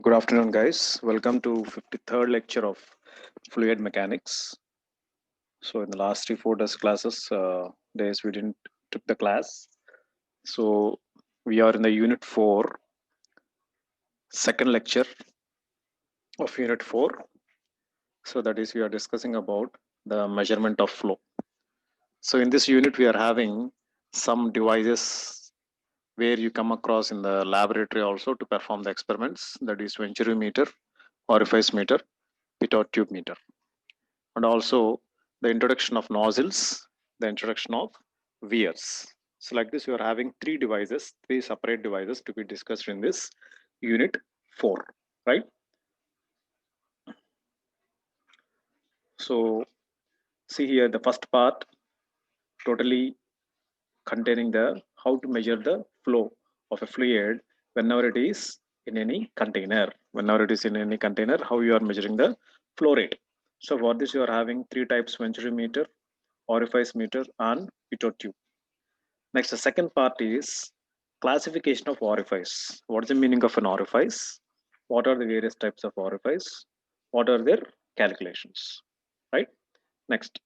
Good afternoon, guys. Welcome to 53rd lecture of fluid mechanics. So in the last 3-4 days we didn't took the class. So we are in the unit 4, second lecture of unit 4. So that is we are discussing about the measurement of flow. So in this unit we are having some devices where you come across in the laboratory also to perform the experiments. That is venturi meter, orifice meter, pitot tube meter, and also the introduction of nozzles, the introduction of wears. So like this, you are having three separate devices to be discussed in this unit 4, right? So see here the first part totally containing the how to measure the flow of a fluid whenever it is in any container. Whenever it is in any container, how you are measuring the flow rate. So for this, you are having three types: venturi meter, orifice meter, and pitot tube. Next, the second part is classification of orifice. What is the meaning of an orifice? What are the various types of orifice? What are their calculations? Right? Next,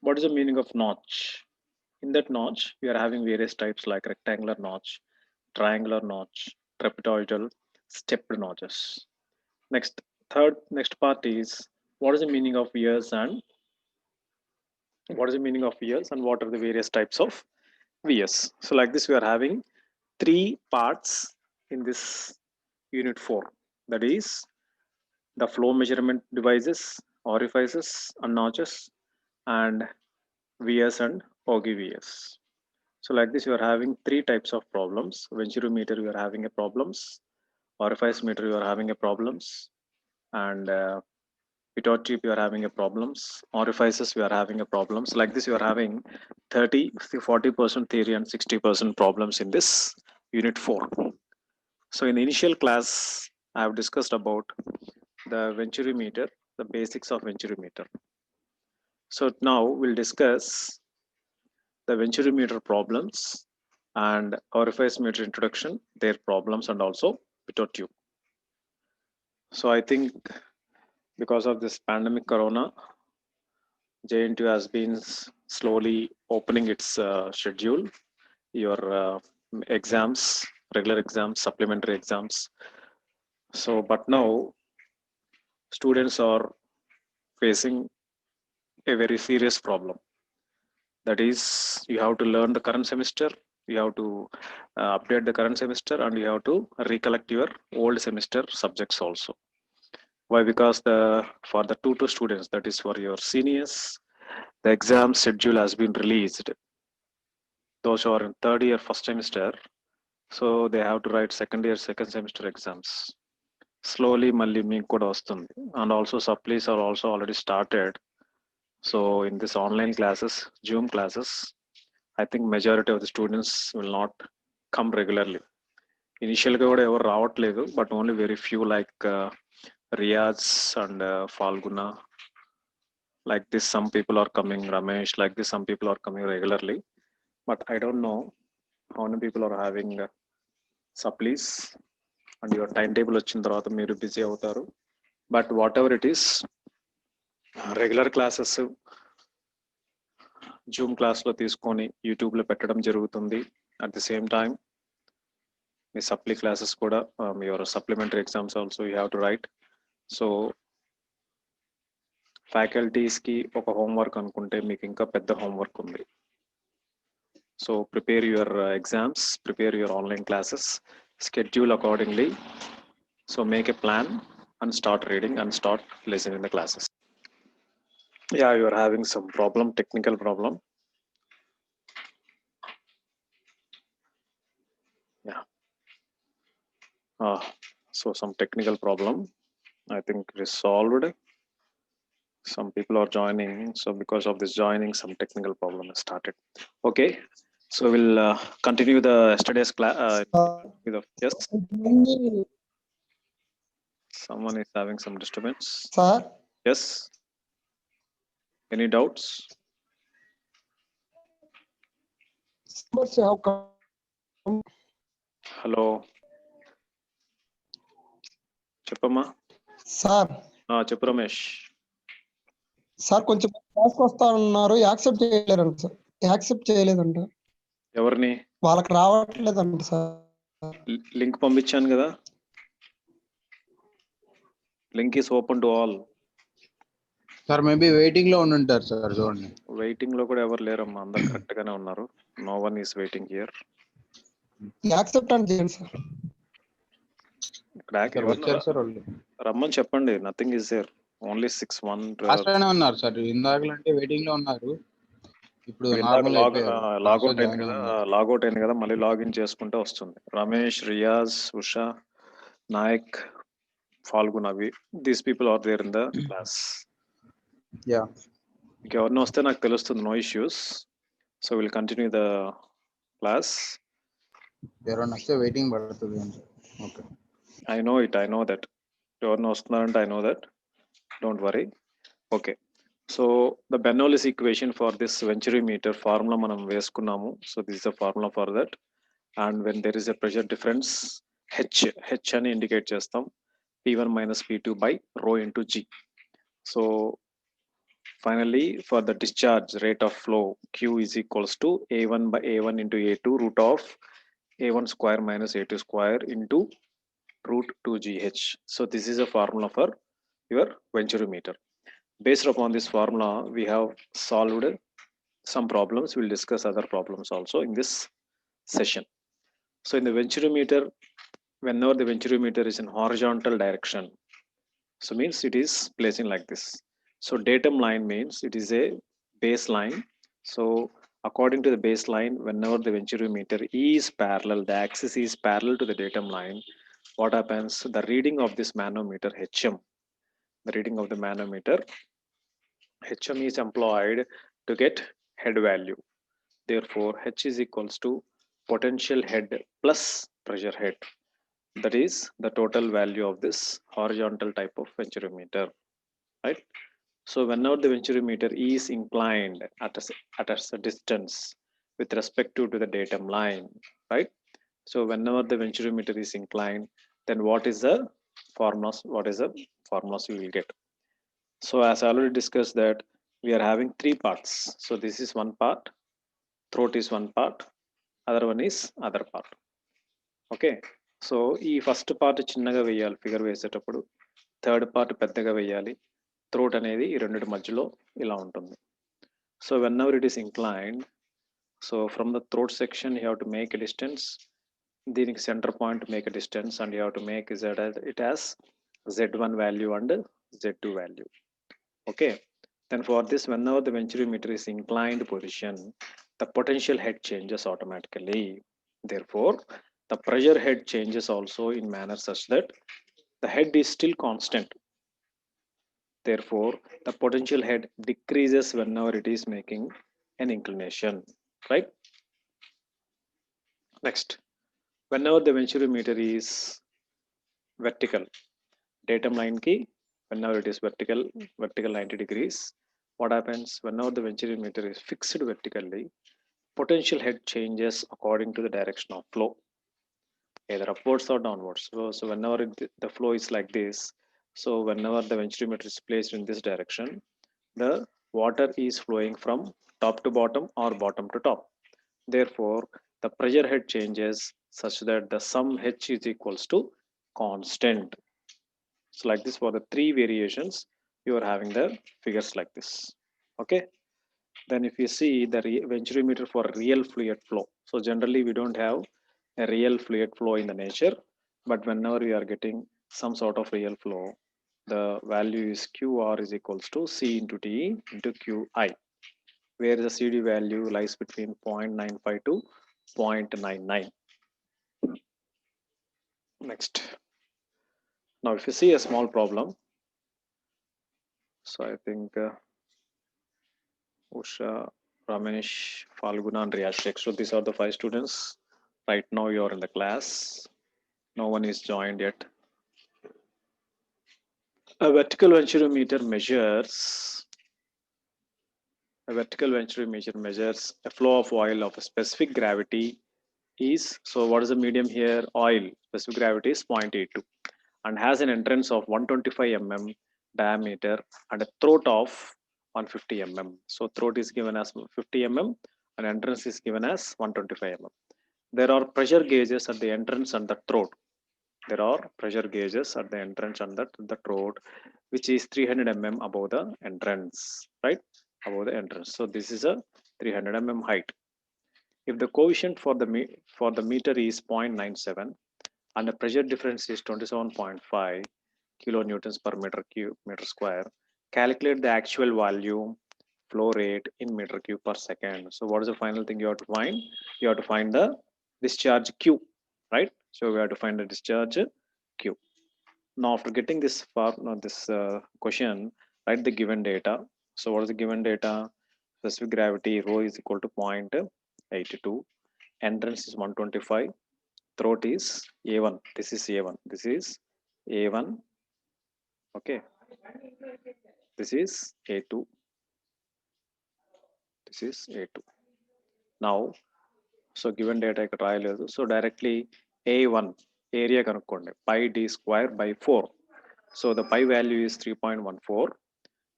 what is the meaning of notch? In that notch, we are having various types like rectangular notch, triangular notch, trapezoidal, stepped notches. Next part is what is the meaning of years and what are the various types of VS. So like this, we are having three parts in this unit 4. That is the flow measurement devices, orifices and notches, and VS and OGI VS. So like this, you are having three types of problems. Venturi meter, you are having a problems. Orifice meter, you are having a problems. And pitot tube, you are having a problems. Orifices, we are having a problems. Like this, you are having 30, 40% theory and 60% problems in this unit 4. So in the initial class, I have discussed about the venturi meter, the basics of venturi meter. So now we'll discuss the venturi meter problems and orifice meter introduction, their problems, and also pitot tube. So I think because of this pandemic corona, JNTU has been slowly opening its schedule, your exams, regular exams, supplementary exams. So, but now students are facing a very serious problem. That is, you have to learn the current semester, you have to update the current semester, and you have to recollect your old semester subjects also. Why? Because the for the tutor students, that is for your seniors, the exam schedule has been released. Those who are in third year first semester, so they have to write second year second semester exams. Slowly, మళ్ళీ మీకు కూడా వస్తుంది. And also supplies are also already started. So in this online classes, Zoom classes, I think majority of the students will not come regularly. Initially కూడా ఎవరు రావట్లేదు, but only very few like Riyaz and Falguna. Like this, some people are coming, Ramesh, like this, some people are coming regularly. But I don't know how many people are having supplies and your timetable వచ్చిన తర్వాత మీరు busy అవుతారు. But whatever it is, regular classes Zoom క్లాస్లో తీసుకొని యూట్యూబ్లో పెట్టడం జరుగుతుంది. At the same time మీ సప్లీ క్లాసెస్ కూడా your supplementary exams also you have to write. So ఫ్యాకల్టీస్కి ఒక హోంవర్క్ అనుకుంటే మీకు ఇంకా పెద్ద హోంవర్క్ ఉంది. So prepare your exams, prepare your online classes, schedule accordingly. So make a plan and start reading and start listening the classes. Yeah, you are having some problem, technical problem. Yeah. So some technical problem. I think it is solved. Some people are joining. So because of this joining, some technical problem has started. Okay. So we'll continue the yesterday's class. Yes. Someone is having some disturbance. Sir, Yes. Any doubts? numbers have come. Hello. చెప్పమ్మా. Sir చెప్పు Ramesh. Sir కొంచెం క్లాస్కి వస్తానన్నారు, accept చేయలేరంట sir. Accept చేయలేదంట. ఎవరిని? వాళ్ళకి రావట్లేదంట sir. Link పంపించాను కదా. Link is open to all. Sir maybe waiting లో ఉండుంటారు సార్, చూడండి. వెయిటింగ్ లో కూడా ఎవరు లేరమ్మా, అందరు కరెక్ట్ గానే ఉన్నారు. No one is waiting here. Accept అని చేయండి సార్. ఇక్కడ వచ్చారు సార్ వాళ్ళు. రమ్మని చెప్పండి. Nothing is there, only 6-1. Last లోనే ఉన్నారు సార్, ఇందాకలంటే వెయిటింగ్ లో ఉన్నారు. ఇప్పుడు నార్మల్ లాగౌట్ అయింది కదా, లాగౌట్ అయింది కదా, మళ్ళీ లాగిన్ చేసుకుంటే వస్తుంది. రమేష్, రియాజ్, ఉషా, నాయక్, ఫాల్గున్, అవి these people are there in the class. Yeah, ఇంకెవరిని వస్తే నాకు తెలుస్తుంది. No issues. So will continue the class. ఎవరైనా వస్తే వెయిటింగ్ పడుతుంది. Okay, I know that. ఎవరిని వస్తున్నారంటే I know that, don't worry. Okay, so the Bernoulli's equation for this venturimeter formula మనం వేసుకున్నాము. So this is the formula for that. And when there is a pressure difference, H అని indicate చేస్తాం. P1 minus P2 by rho into G. So finally, for the discharge rate of flow, Q is equals to A1 by A1 into A2 root of A1 square minus A2 square into root 2GH. So this is a formula for your venturometer. Based upon this formula, we have solved some problems. We'll discuss other problems also in this session. So in the venturometer, whenever the venturometer is in horizontal direction, so means it is placing like this. So datum line means it is a baseline. So according to the baseline, whenever the venturometer is parallel, the axis is parallel to the datum line, what happens? The reading of this manometer HM, the reading of the manometer HM is employed to get head value. Therefore, H is equals to potential head plus pressure head. That is the total value of this horizontal type of venturometer, right? So whenever the venturometer is inclined at a distance with respect to the datum line, right? So whenever the venturometer is inclined, then what is the formulas? What is the formulas you will get? So as I already discussed that we are having three parts. So this is one part, throat is one part, other one is other part. Okay. So ఈ first part చిన్నగా వేయాలి figure వేసేటప్పుడు, third part పెద్దగా వేయాలి. Throat అనేది ఈ రెండింటి మధ్యలో ఇలా ఉంటుంది. So whenever it is inclined, so from the throat section you have to make a distance. దీనికి centre point make a distance and you have to make it as Z1 value and Z2 value. Okay, then for this, whenever the venturometer is inclined position, the potential head changes automatically. Therefore, the pressure head changes also in manner such that the head is still constant. Therefore, the potential head decreases whenever it is making an inclination, right? Next, whenever the venturometer is vertical, datum line key, whenever it is vertical 90 degrees, what happens? Whenever the venturometer is fixed vertically, potential head changes according to the direction of flow, either upwards or downwards. So whenever the flow is like this, so whenever the venturometer is placed in this direction, the water is flowing from top to bottom or bottom to top. Therefore, the pressure head changes such that the sum H is equals to constant. So like this, for the three variations, you are having the figures like this. Okay. Then if you see the venturometer for real fluid flow, so generally we don't have a real fluid flow in the nature, but whenever we are getting some sort of real flow, the value is QR is equals to C into T into QI, where the CD value lies between 0.95 to 0.99. Next, now if you see a small problem, so I think Usha, Ramesh, Falguna and Riyashik, so these are the 5 students. Right now you are in the class, no one is joined yet. A vertical venturometer measures a flow of oil of a specific gravity is, so what is the medium here? Oil. Specific gravity is 0.82. and has an entrance of 125 mm diameter and a throat of 150 mm. So throat is given as 50 mm and entrance is given as 125 mm. There are pressure gauges at the entrance and the throat. There are pressure gauges at the entrance and the throat, which is 300 mm above the entrance, right? Above the entrance. So this is a 300 mm height. If the coefficient for the meter is 0.97 and the pressure difference is 27.5 kilonewtons per meter square, calculate the actual volume flow rate in meter cube per second. So what is the final thing you have to find? You have to find the discharge Q, right? So we have to find the discharge Q. Now after getting this question, write the given data. So what is the given data? Specific gravity rho is equal to 0.82. Entrance is 125. Throat is A1. This is A1. This is A1. Okay. This is A2. This is A2. Now, so given data ఇక్కడ రాయలేదు. So directly A1 area కనుక్కోండి. Pi d square by 4. So the pi value is 3.14.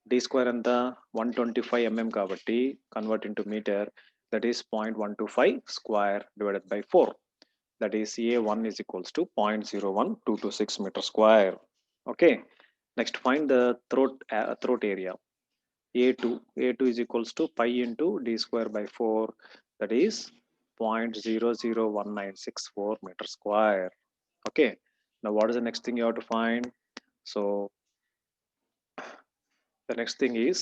D square అంతా 125 mm కాబట్టి convert into meter, that is 0.125 square divided by 4. That is A1 is equals to 0.01226 meter square. Okay. Next find the throat area. A2 is equals to pi into d square by 4, that is 0.001964 meter square. Okay. Now what is the next thing you have to find? So the next thing is,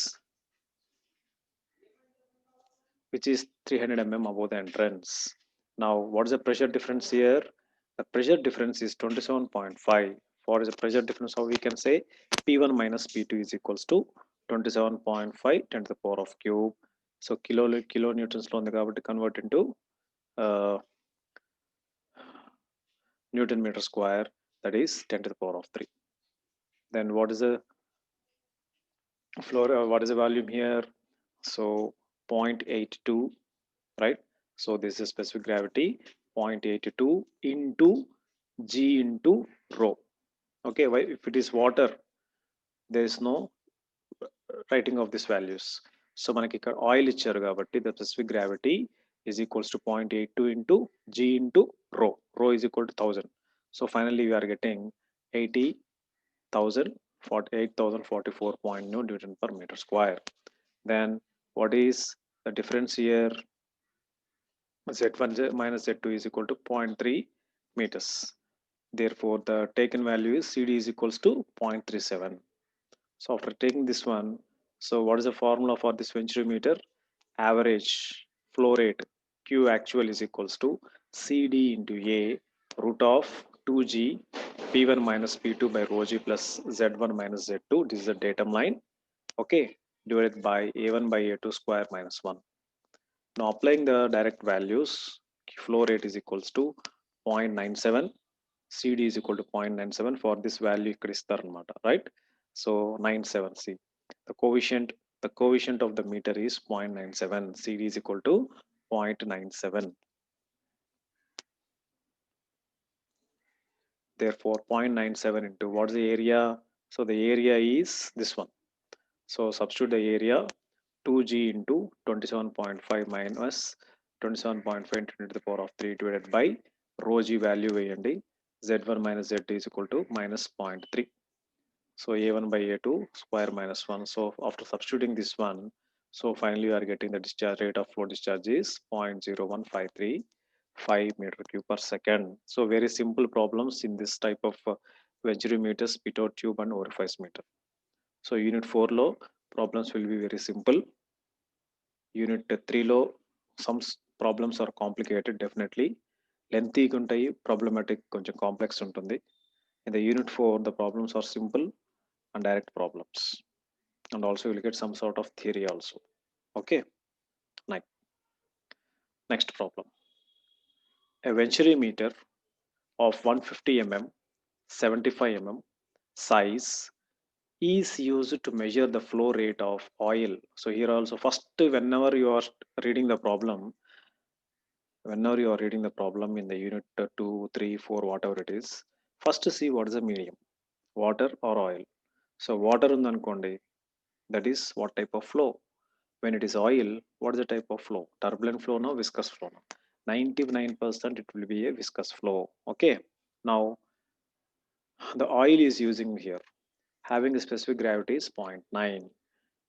which is 300 mm above the entrance. Now what is the pressure difference here? The pressure difference is 27.5. What is the pressure difference? How we can say P1 minus P2 is equals to 27.5 10 to the power of cube. So kilonewtons lo undi kabatti convert into Newton meter square, that is 10 to the power of 3. Then what is the floor? What is the volume here? So 0.82, right? So this is specific gravity 0.82 into G into rho. Okay, why if it is water, there is no writing of these values. So మనకి ఇక్కడ oil ఇచ్చారు కాబట్టి the specific gravity is equals to 0.82 into G into rho. Rho is equal to 1000. So finally we are getting 80,044.9 Newton per meter square. Then what is the difference here? Z1 minus Z2 is equal to 0.3 meters. Therefore, the taken value is CD is equals to 0.37. So after taking this one, so what is the formula for this venturi meter? Average flow rate Q actual is equals to CD into A root of 2G P1 minus P2 by rho G plus Z1 minus Z2. This is the datum line. Okay, divided by A1 by A2 square minus 1. Now applying the direct values, flow rate is equals to 0.97. CD is equal to 0.97. For this value ikkada istaru anamata, right? So 97 C. The coefficient of the meter is 0.97. CD is equal to 0.97. Therefore 0.97 into what is the area? So the area is this one. So substitute the area 2G into 27.5 minus 27.5 into the power of 3 divided by rho G value వేయండి. Z1 minus Z2 is equal to minus 0.3. So A1 by A2 square minus 1. So after substituting this one, so finally we are getting the discharge rate of flow discharge is 0.01535 meter cube per second. So very simple problems in this type of venturi meter, pitot tube and orifice meter. So unit 4 lo problems will be very simple. Unit 3 lo some problems are complicated, definitely lengthy ఉంటాయి, problematic కొంచెం complex ఉంటుంది. In the unit 4 the problems are simple and direct problems, and also you will get some sort of theory also. Okay, next problem. A venturi meter of 150 mm 75 mm size is used to measure the flow rate of oil. So here also first, whenever you are reading the problem in the unit 2, 3, 4, whatever it is, first see what is the medium. water or oil. So water undanukondi, that is what type of flow. When it is oil, what is the type of flow? Turbulent flow no, viscous flow no. 99% it will be a viscous flow. Okay, now the oil is using here having a specific gravity is 0.9.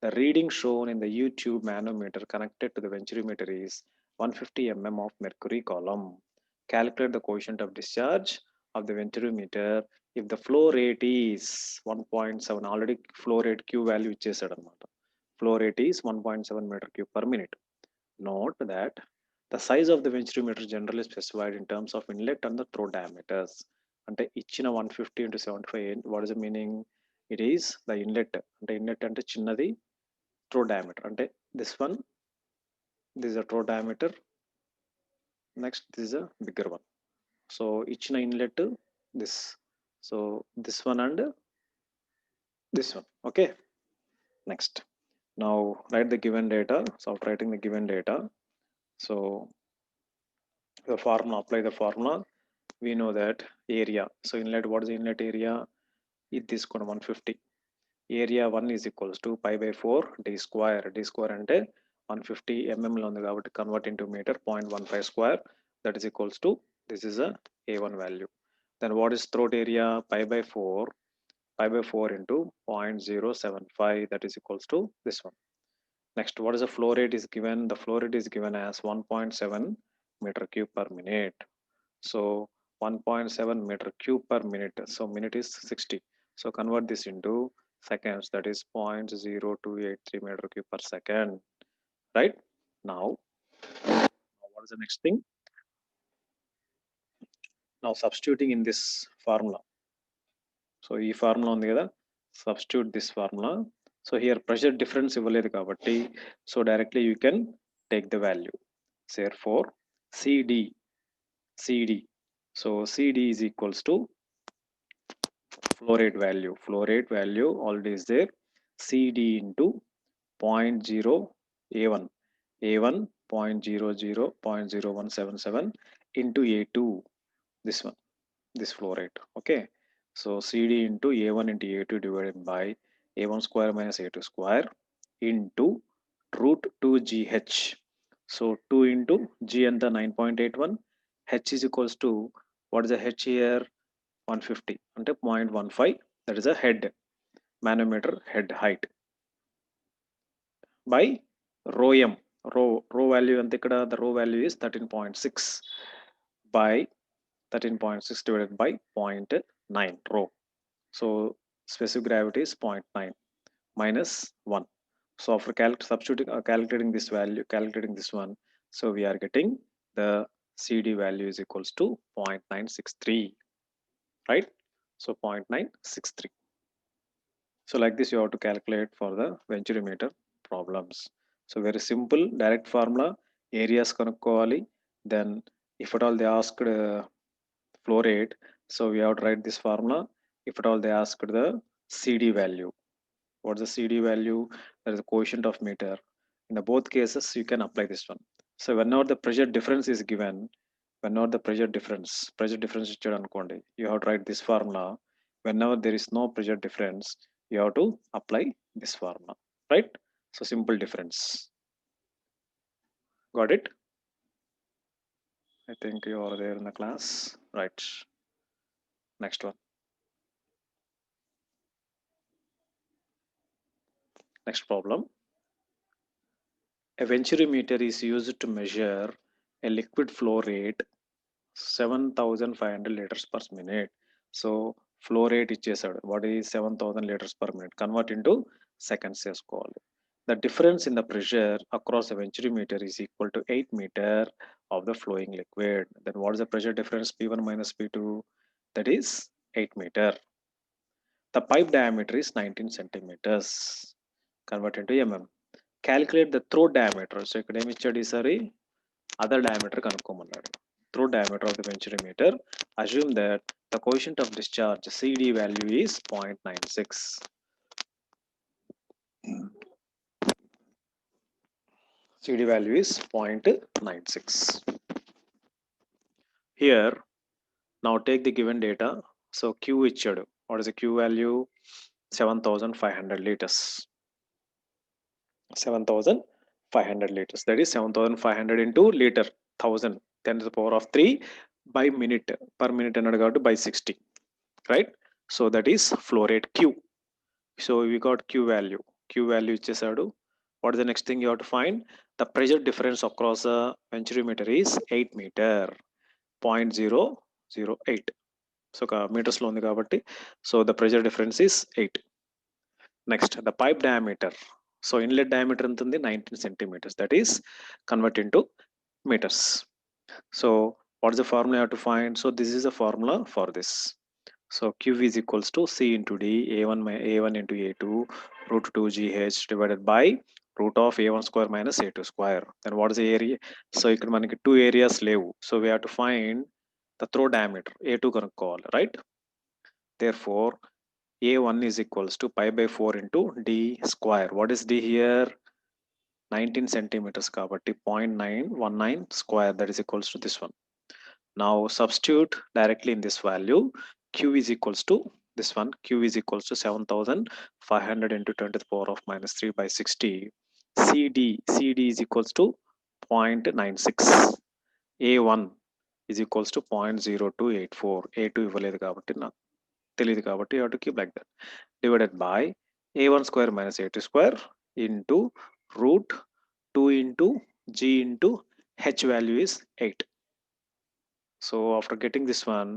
The reading shown in the YouTube manometer connected to the venturimeter is 150 mm of mercury column. Calculate the coefficient of discharge of the venturimeter if the flow rate is 1.7. Already flow rate Q value ఇచ్చేసాడనమాట. Flow rate is 1.7 meter cube per minute. Note that the size of the venturimeter generally specified in terms of inlet and the throw diameters. అంటే ఇచ్చిన 150 into 75, what is the meaning? It is the inlet. అంటే inlet అంటే చిన్నది, throw diameter. అంటే this one, this is a throw diameter. Next, this is a bigger one. So ఇచ్చిన inlet this. So this one and this one. Okay. Next. Now write the given data. So after writing the given data, so the formula, apply the formula. We know that area. So inlet, what is the inlet area? It is 150. Area 1 is equals to pi by 4 d square. D square ante 150 mm lo undi kabatti convert into meter 0.15 square. That is equals to, this is a A1 value. Then what is throat area? Pi by 4 into 0.075. That is equals to this one. Next, what is the flow rate is given? The flow rate is given as 1.7 meter cube per minute. So 1.7 meter cube per minute. So minute is 60. So convert this into seconds. That is 0.0283 meter cube per second. Right? Now, what is the next thing? Now substituting in this formula. So ఈ formula ఉంది కదా, substitute this formula. So here pressure difference ఇవ్వలేదు కాబట్టి, so directly you can take the value. Therefore CD. So CD is equals to flow rate value. Flow rate value already is there. CD into 0.0 A1. A1 0.00.0177 into A2. This one, this flow rate. Okay. So CD into A1 into A2 divided by A1 square minus A2 square into root 2GH. So 2 into G and the 9.81. H is equals to, what is the H here? 150 అంటే 0.15. That is a head, manometer head height by rho m. Rho value ante ikkada, the rho value is 13.6 by 13.6 divided by 0.9 rho. So specific gravity is 0.9 minus 1. So after substituting calculating this value, calculating this one, so we are getting the CD value is equals to 0.963. Right? So 0.963. So like this you have to calculate for the venturimeter problems. So very simple, direct formula, areas kanukovali. Then if at all they asked flow rate, so we have to write this formula. If at all they asked the CD value, what's the CD value? That is the coefficient of meter. In the both cases you can apply this one. So whenever the pressure difference is given, whenever the pressure difference ichchadu anukondi, you have to write this formula. Whenever there is no pressure difference, you have to apply this formula, right? So simple difference. Got it? I think you are there in the class, right? Next one. Next problem. A venturimeter is used to measure a liquid flow rate 7,500 liters per minute. So flow rate ఇచ్చేసాడు. What is 7,000 liters per minute? Convert into seconds చేసుకోవాలి. The difference in the pressure across a venturimeter is equal to 8 meter of the flowing liquid. Then what is the pressure difference? P1 minus P2. That is 8 meter. The pipe diameter is 19 centimeters. Convert into mm. Calculate the throat diameter. So ఇక్కడ ఏమి ఇచ్చాడు ఈసారి? Other diameter కనుక్కోమన్నాడు. Throat diameter of the venturimeter. Assume that the coefficient of discharge CD value is 0.96. CD value is 0.96. Here, now take the given data. So Q ఇచ్చాడు What is the Q value? 7,500 liters. 7,500 liters. That is 7,500 into liter, 1000, 10 to the power of 3 by minute. Per minute and by 60, right? So that is flow rate Q. So we got Q value. Q value ichesadu. What is the next thing you have to find? The pressure difference across a venturimeter is 8 meter, 0.008. So meters lo undi kabatti. So the pressure difference is 8. Next, the pipe diameter. So inlet diameter entundi 19 centimeters. That is convert into meters. So what is the formula you have to find? So this is the formula for this. So Q is equals to C into D, A1 into A2, root 2 GH divided by root of A1 square minus A2 square. Then what is the area? So ఇక్కడ మనకి 2 areas లేవు. So we have to find the throw diameter, A2 కనుక్కోవాలి, right? Therefore, A1 is equals to pi by 4 into D square. What is D here? 19 centimeters kabatti 0.919 square, that is equals to this one. Now substitute directly in this value. Q is equals to this one. Q is equals to 7,500 into 10 to the power of minus 3 by 60. CD is equals to 0.96. A1 is equals to 0.0284. A2 ఇవ్వలేదు కాబట్టి నాకు తెలియదు కాబట్టి you have to keep like that. Divided by A1 square minus A2 square into root 2 into G into H value is 8. So after getting this one,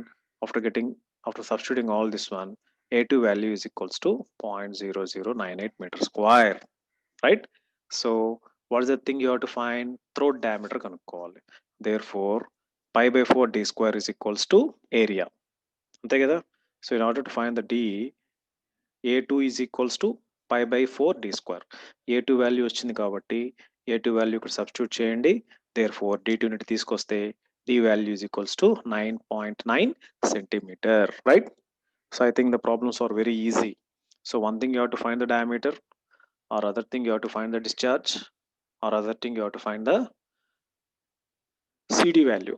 after substituting all this one, A2 value is equals to 0.0098 meter square, right? So what is the thing you have to find? Throat diameter kanukkowali. Therefore, pi by 4 D square is equals to area. Ante kada? So in order to find the D, A2 is equals to pi by 4 D square. A2 value వచ్చింది కాబట్టి A2 value ఇక్కడ substitute చేయండి. Therefore, D2 ని తీసుకొస్తే D value is equals to 9.9 centimeter, right? So I think the problems are very easy. So one thing you have to find the diameter, or other thing you have to find the discharge, or other thing you have to find the CD value.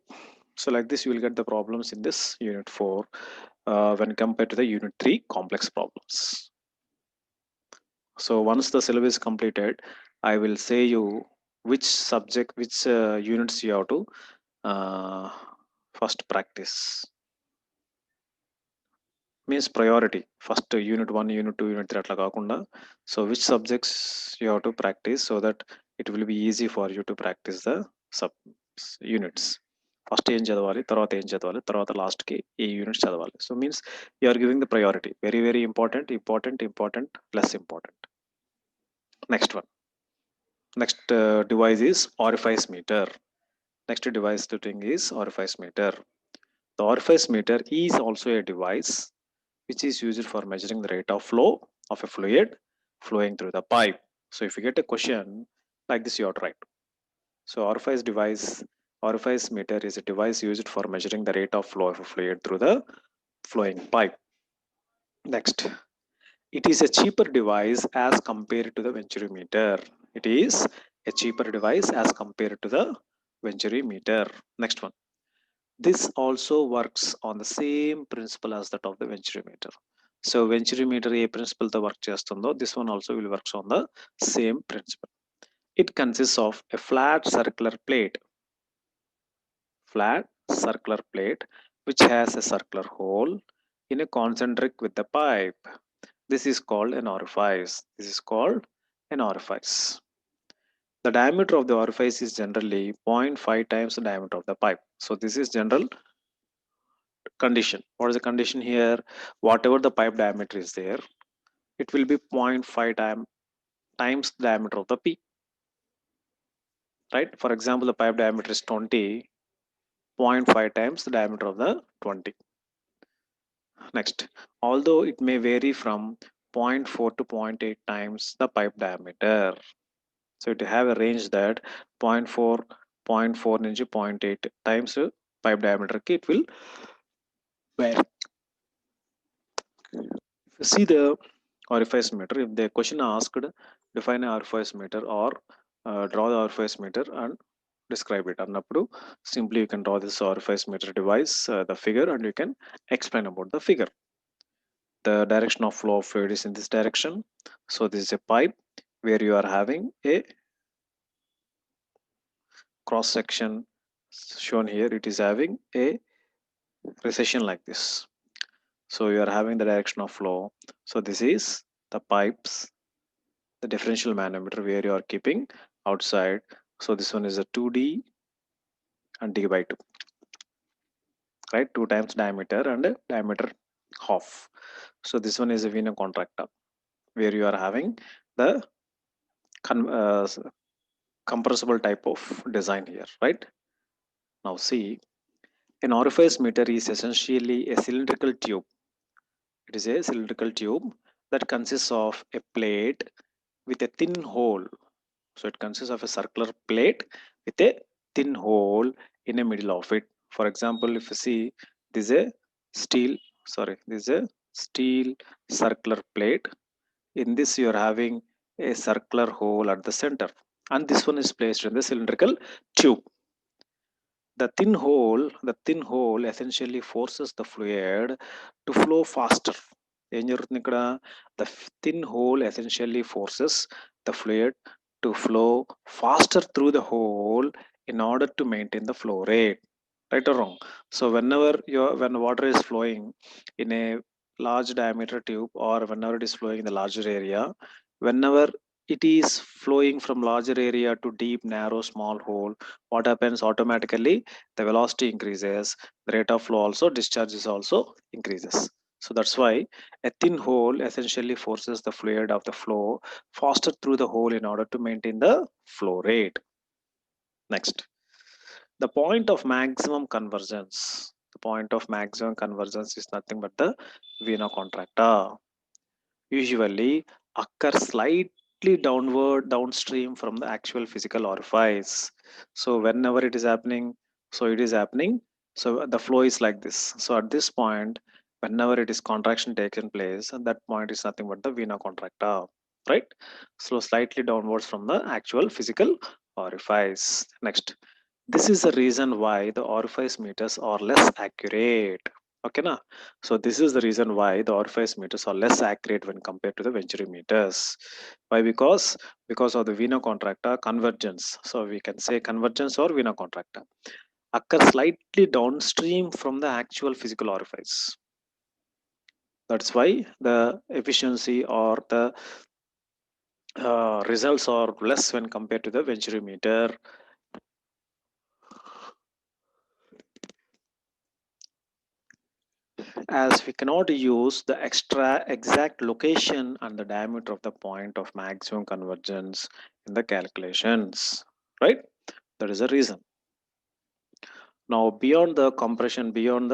So like this you will get the problems in this unit 4 when compared to the unit 3 complex problems. So once the syllabus is completed, I will say you which subject, which units you have to first practice. Means priority. First unit 1, unit 2, unit 3 atla kaakunda. So which subjects you have to practice so that it will be easy for you to practice the sub units. First ఏం చదవాలి, తర్వాత ఏం చదవాలి, తర్వాత లాస్ట్కి ఈ units చదవాలి. So means you are giving the priority. Very very important, less important. Next one. Next device is orifice meter. Next device to thing is orifice meter. The orifice meter is also a device which is used for measuring the rate of flow of a fluid flowing through the pipe. So if you get a question like this, you have to write. So orifice meter is a device used for measuring the rate of flow of a fluid through the flowing pipe. Next, it is a cheaper device as compared to the venturimeter. It is a cheaper device as compared to the venturimeter. Next one. This also works on the same principle as that of the venturimeter. So venturimeter a principle the work chestundo, this one also will works on the same principle. It consists of a flat circular plate which has a circular hole in a concentric with the pipe. This is called an orifice. The diameter of the orifice is generally 0.5 times the diameter of the pipe. So this is general condition. What is the condition here? Whatever the pipe diameter is there, it will be 0.5 times the diameter of the P. Right? For example, the pipe diameter is 20, 0.5 times the diameter of the 20. Next, although it may vary from 0.4 to 0.8 times the pipe diameter. So it have a range that 0.4 into 0.8 times pipe diameter, it will vary. If you see the orifice meter, if the question asked define an orifice meter or draw the orifice meter and describe it, annappudu simply you can draw this orifice meter device, the figure, and you can explain about the figure. the direction of flow of fluid is in this direction. So this is a pipe where you are having a cross section shown here. It is having a recession like this. So you are having the direction of flow. So this is the pipes, the differential manometer where you are keeping outside. So this one is a 2D and D by 2, right? 2 times diameter and a diameter half. So this one is a Vena contractor where you are having the compressible type of design here, right? Now see, an orifice meter is essentially a cylindrical tube. It is a cylindrical tube that consists of a plate with a thin hole. So it consists of a circular plate with a thin hole in the middle of it. For example, if you see, this is a this is a steel circular plate. In this, you are having a circular hole at the center, and this one is placed in the cylindrical tube. The thin hole essentially forces the fluid to flow faster. ఏం జరుగుతుంది ఇక్కడ? The thin hole essentially forces the fluid to flow faster through the hole in order to maintain the flow rate. Right or wrong? So when water is flowing in a large diameter tube, or whenever it is flowing in the larger area, whenever it is flowing from larger area to deep, narrow, small hole, what happens? Automatically the velocity increases, the rate of flow also, discharges also increases. So that's why a thin hole essentially forces the fluid of the flow faster through the hole in order to maintain the flow rate. Next, the point of maximum convergence. The point of maximum convergence is nothing but the Vena contracta. Usually occur slightly downstream from the actual physical orifice. So whenever it is happening, so the flow is like this. So at this point, whenever it is contraction taken place, and that point is nothing but the Vena contracta, right? So slightly downwards from the actual physical orifice. Next, this is the reason why the orifice meters are less accurate. Okay, na? So this is the reason why the orifice meters are less accurate when compared to the venturi meters. Why? Because of the Vena contracta convergence. So we can say convergence or Vena contracta occur slightly downstream from the actual physical orifice. That's why the efficiency or the results are less when compared to the venturi meter. As we cannot use the extra exact location and the diameter of the point of maximum convergence in the calculations, right? That is the reason. Now beyond the compression, beyond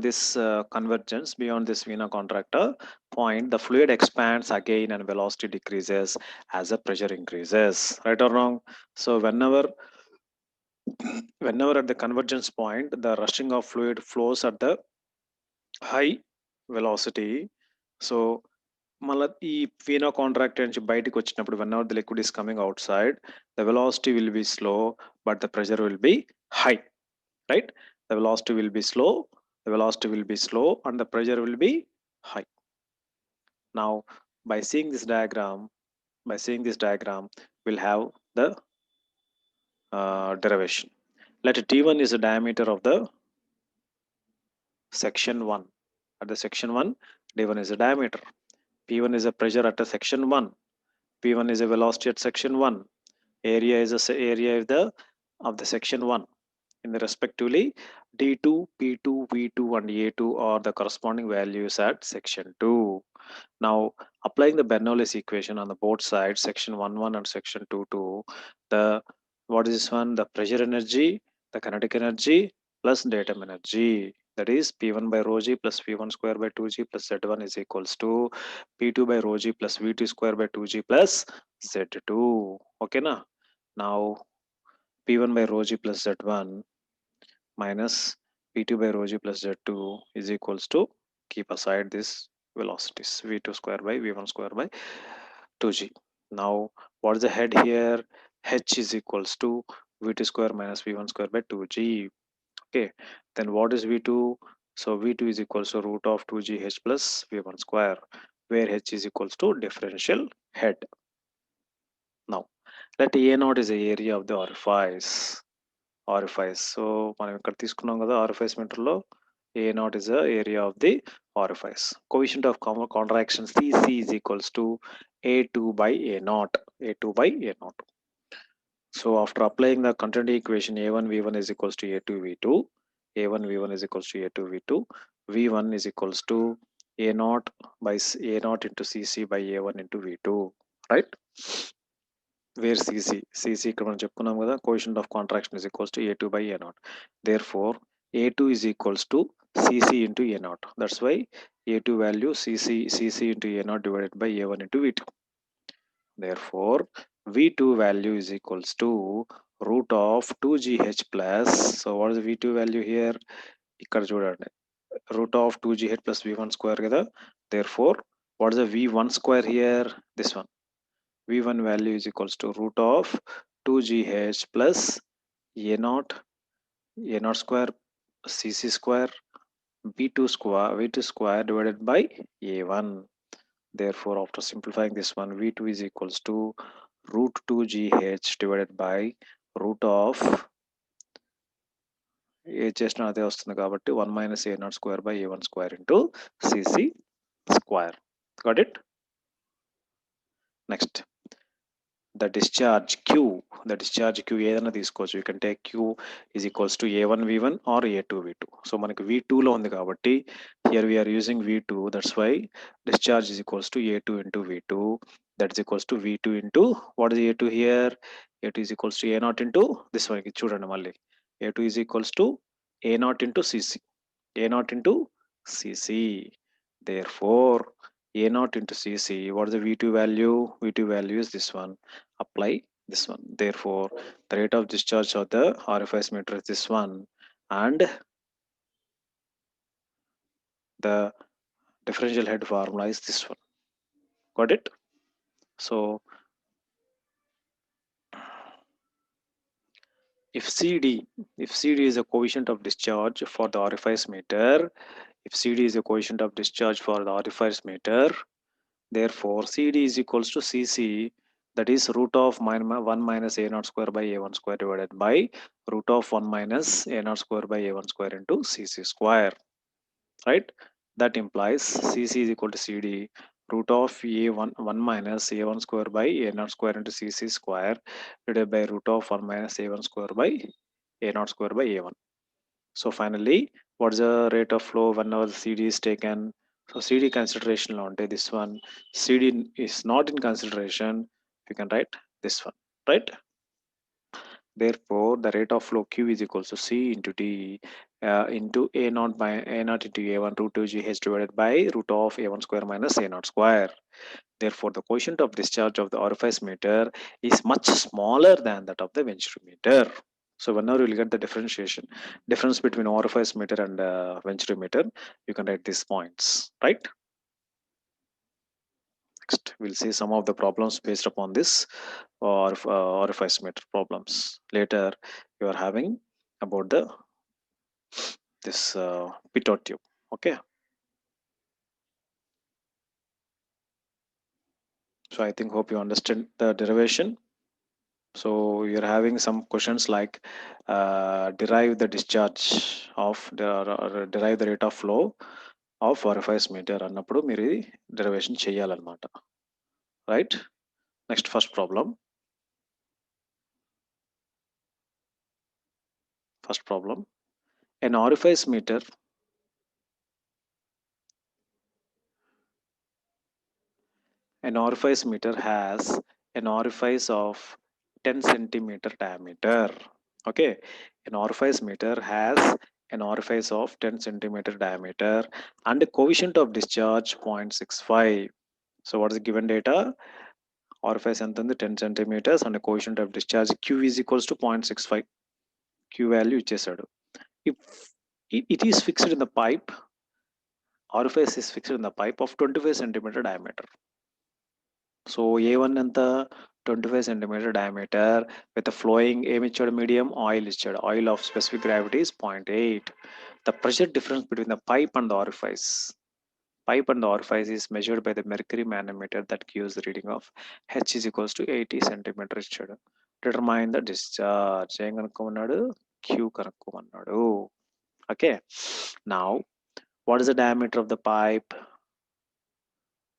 this convergence, beyond this Vena contracta point, the fluid expands again and velocity decreases as the pressure increases, right or wrong? So whenever at the convergence point, the rushing of fluid flows at the high velocity. So mala ee Vena contractor nunchi bayitiki vachinappudu, whenever the liquid is coming outside, the velocity will be slow but the pressure will be high, right? The velocity will be slow and the pressure will be high. Now by seeing this diagram, we'll have the derivation. Let T1 is the diameter of the section 1. At the section 1, D1 is the diameter. P1 is a pressure at a section 1. P1 is a velocity at section 1. Area is the area of the section 1. In the respectively, D2, P2, V2 and A2 are the corresponding values at section 2. Now applying the Bernoulli's equation on the both sides, section 1 and section 2, the what is this one? The pressure energy, the kinetic energy plus datum energy. That is P1 by rho g plus V1 square by 2g plus Z1 is equals to P2 by rho g plus V2 square by 2g plus Z2. Okay, na? Now P1 by rho g plus Z1 minus P2 by rho g plus Z2 is equals to, keep aside this velocities, V2 square by V1 square by 2g. Now what is the head here? H is equals to V2 square minus V1 square by 2g. Okay, then what is V2? So V2 is equals to root of 2gh plus V1 square, where h is equals to differential head. Now, let A0 is the area of the orifice. So మనం ఇక్కడ తీసుకున్నాం కదా orifice meter లో A0 is the area of the orifice. Coefficient of contraction CC is equals to A2 by A0. A2 by A0. So after applying the continuity equation, A1 V1 is equals to A2 V2. A1 V1 is equals to A2 V2. V1 is equals to A0 by A0 into CC by A1 into V2. Right? Where CC ఇక్కడ మనం చెప్పుకున్నాం కదా, coefficient of contraction is equals to A2 by A0. Therefore, A2 is equals to CC into A0. That's why A2 value CC into A0 divided by A1 into V2. Therefore, V2 value is equals to root of 2gh plus, so what is the V2 value here? ఇక్కడ చూడండి, root of 2gh plus V1 square కదా. Therefore, what is the V1 square here? This one. V1 value is equals to root of 2gh plus A0 square CC square V2 square divided by A1. Therefore, after simplifying this one, V2 is equals to root 2gh divided by root of A చేసిన అదే వస్తుంది కాబట్టి 1 minus A0 square by A1 square into CC square. Got it? Next, the discharge Q ఏదైనా తీసుకోవచ్చు. You can take Q is equals to A1 V1 or A2 V2. So మనకి V2 లో ఉంది కాబట్టి here we are using V2. That's why discharge is equals to A2 into V2. That is equals to V2 into, what is A2 here? A2 is equals to A0 into this one. చూడండి మళ్ళీ, A2 is equals to A0 into CC. A0 into CC. Therefore, A0 into CC, what is the V2 value? V2 value is this one. Apply this one. Therefore, the rate of discharge of the orifice meter is this one, and the differential head formula is this one. Got it? So, if CD is a coefficient of discharge for the orifice meter, therefore CD is equals to CC, that is root of 1 minus A0 square by A1 square divided by root of 1 minus A0 square by A1 square into CC square. Right? That implies CC is equal to CD root of A1 minus A1 square by A0 square into CC square divided by root of 1 minus A1 square by A0 square by A1. So finally, what is the rate of flow whenever the CD is taken? So CD consideration lo unte this one, CD is not in consideration, you can write this one, right? Therefore, the rate of flow Q is equals to C into D into A0 by A0 into A1 root 2gh divided by root of A1 square minus A0 square. Therefore, the coefficient of discharge of the orifice meter is much smaller than that of the venturi meter. So whenever you will get the difference between orifice meter and venturi meter, you can write these points, right? Next, we'll see some of the problems based upon this orifice meter problems. Later, you are having about this pitot tube. Okay. So I think hope you understand the derivation. So you're having some questions like derive the discharge of derive the rate of flow of orifice meter అన్నప్పుడు మీరు derivation చేయాలన్నమాట, right? Next, first problem. An orifice meter has an orifice of 10 centimeter diameter. Okay, an orifice meter has an orifice of 10 centimeter diameter and a coefficient of discharge 0.65. So what is the given data? Orifice ఎంత ఉంది 10 centimeters and a coefficient of discharge Q is equals to 0.65. Q value ఇచ్చేసాడు. If it is fixed in the pipe, orifice is fixed in the pipe of 25 centimeter diameter. So A1 ఎంత 25 centimeter diameter with a flowing medium oil ichchadu. Oil of specific gravity is 0.8. The pressure difference between the pipe and the orifice is measured by the mercury manometer that gives the reading of H is equals to 80 centimeter ichchadu. Determine the discharge. Em kanukommannadu? Q kanukommannadu. Okay, now what is the diameter of the pipe?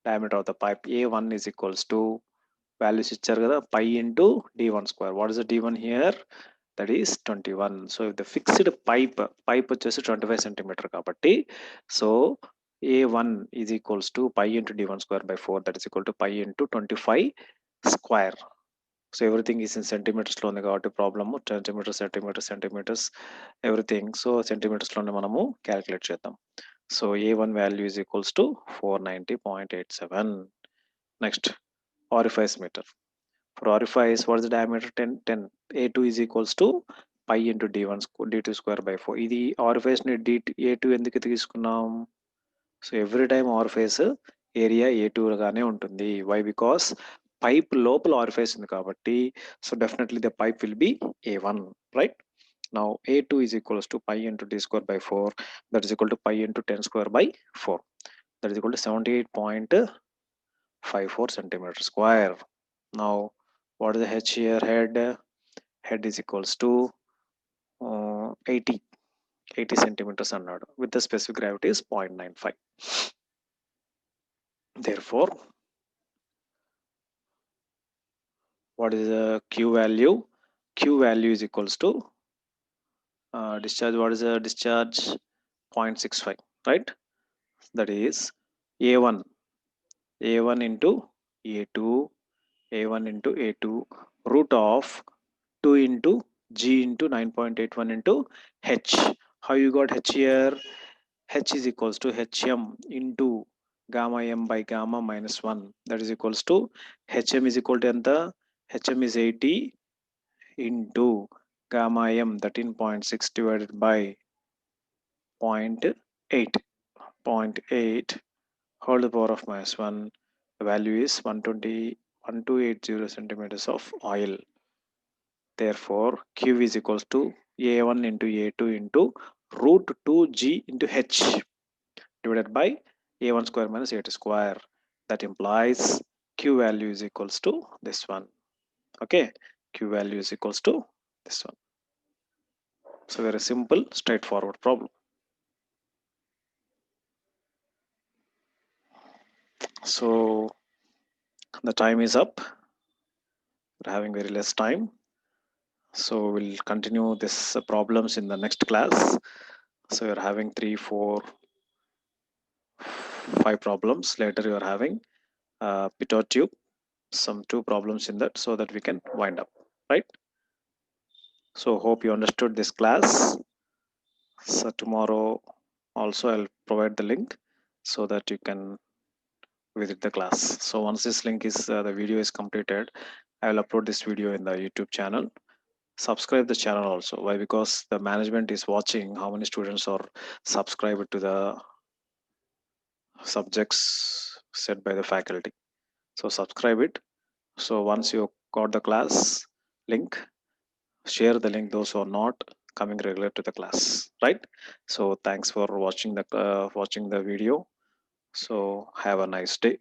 Diameter of the pipe A1 is equals to values ఇచ్చారు కదా pi into d1 square. What is the d1 here? That is 21. So if the fixed pipe వచ్చేసి 25 centimeter కాబట్టి so A1 is equals to pi into d1 square by 4, that is equal to pi into 25 square. So everything is in centimeters లో ఉంది కాబట్టి problem centimeters everything. So centimeters లోనే మనము calculate చేద్దాం. So A1 value is equals to 490.87. Next, orifice meter. For orifice, what is the diameter? 10. A2 is equals to pi into d2 square by 4. ఇది orifice ని A2 ఎందుకు తీసుకున్నాం? So every time orifice area A2 గానే ఉంటుంది. Why? Because pipe లోపల orifice ఉంది కాబట్టి so definitely the pipe will be A1, right? Now A2 is equals to pi into d square by 4, that is equal to pi into 10 square by 4, that is equal to 78.54 centimeter square. Now what is the H here? Head is equals to 80 centimeters అన్నాడు with the specific gravity is 0.95. Therefore what is the Q value? Q value is equals to discharge. What is the discharge? 0.65, right? That is A1 into A2 root of 2 into G into 9.81 into H. How you got H here? H is equals to HM into gamma M by gamma minus 1, that is equals to HM is equal to enta? HM is 80 into gamma M 13.6 divided by 0.8 whole to the power of minus 1. The value is 1280 centimeters of oil. Therefore Q is equals to A1 into A2 into root 2G into H divided by A1 square minus A2 square. That implies Q value is equals to this one. Okay, Q value is equals to this one. So very simple, straightforward problem. So the time is up. We're having very less time. So we'll continue this problems in the next class. So you're having 3, 4, 5 problems. Later you are having pitot tube, some 2 problems in that, so that we can wind up, right? So hope you understood this class. So tomorrow also I'll provide the link so that you can visit the class. So once this link is the video is completed, I will upload this video in the YouTube channel. Subscribe the channel also. Why? Because the management is watching how many students are subscribed to the subjects set by the faculty. So subscribe it. So once you got the class link, share the link those who are not coming regular to the class, right? So thanks for watching the video. So have a nice day.